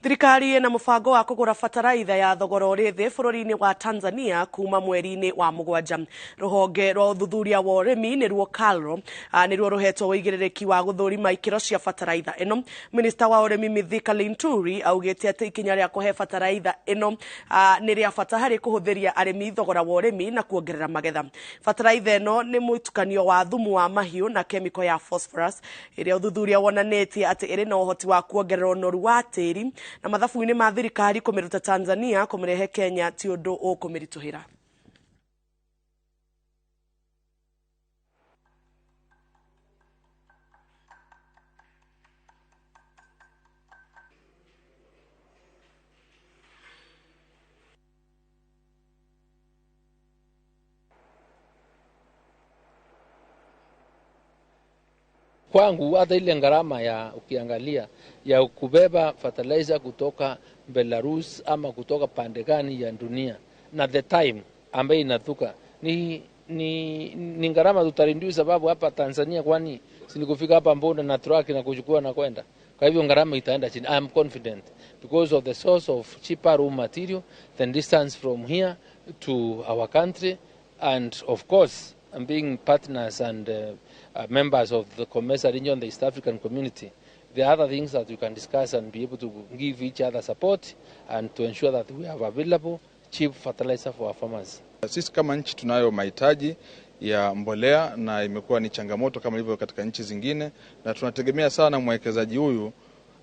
Thirikari ina mũbango wa kũgũra bataraitha ya thogora ũrĩ thĩ bũrũri-inĩ wa Tanzania kuuma mweri-inĩ wa mũgwanja. Rũhonge rwa ũthuthuria wa ũrĩmi nĩruo KALRO nĩruo rũhetwo wĩigĩrĩrĩki wa gũthũrima ikĩro cia bataraitha ĩno. Minista wa ũrĩmi Mithika Linturi augĩte atĩ ikinya rĩa kũhe bataraitha ĩno nĩ rĩa bata harĩ kũhũthĩria arĩmi thogora wa ũrĩmi na kuongerera magetha. Bataraitha ĩno nĩ mũtukanio wa thumu wa mahiũ na kemiko ya phosphorus ĩrĩa ũthuthuria wonanĩtie atĩ ĩrĩ na ũhoti wa kuongerera ũnoru wa tĩri na mathabu-inĩ ma thirikari kũmĩruta Tanzania kũmĩrehe Kenya ti ũndũ ũkũmĩritũhĩra. Kwangu hata ile gharama ya ukiangalia ya kubeba fertilizer kutoka Belarus ama kutoka pande gani ya dunia na the time ambayo inatuka ni gharama tutarindiu, sababu hapa Tanzania kwani sinikufika hapa mbona na truck na kuchukua na kwenda. Kwa hivyo gharama itaenda chini. I am confident because of the source of cheaper raw material, the distance from here to our country, and of course being partners and members of the COMESA region, the East African community. There are other things that we can discuss and be able to give each other support and to ensure that we have available cheap fertilizer for our farmers. Sisi kama nchi tunayo mahitaji ya mbolea na imekuwa ni changamoto kama ilivyo katika nchi zingine, na tunategemea sana mwekezaji huyu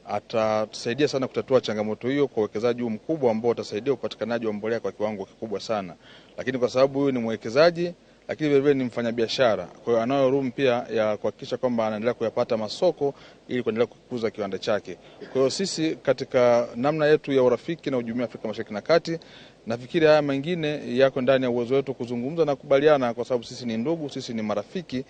atatusaidia sana kutatua changamoto hiyo kwa uwekezaji mkubwa ambao utasaidia upatikanaji wa mbolea kwa kiwango kikubwa sana. Lakini kwa sababu huyu ni mwekezaji lakini vile vile ni mfanyabiashara, kwa hiyo anayo room pia ya kuhakikisha kwamba anaendelea kuyapata masoko ili kuendelea kukuza kiwanda chake. Kwa hiyo sisi katika namna yetu ya urafiki na ujumuiya Afrika Mashariki na Kati, nafikiri haya mengine yako ndani ya uwezo wetu kuzungumza na kubaliana, kwa sababu sisi ni ndugu, sisi ni marafiki,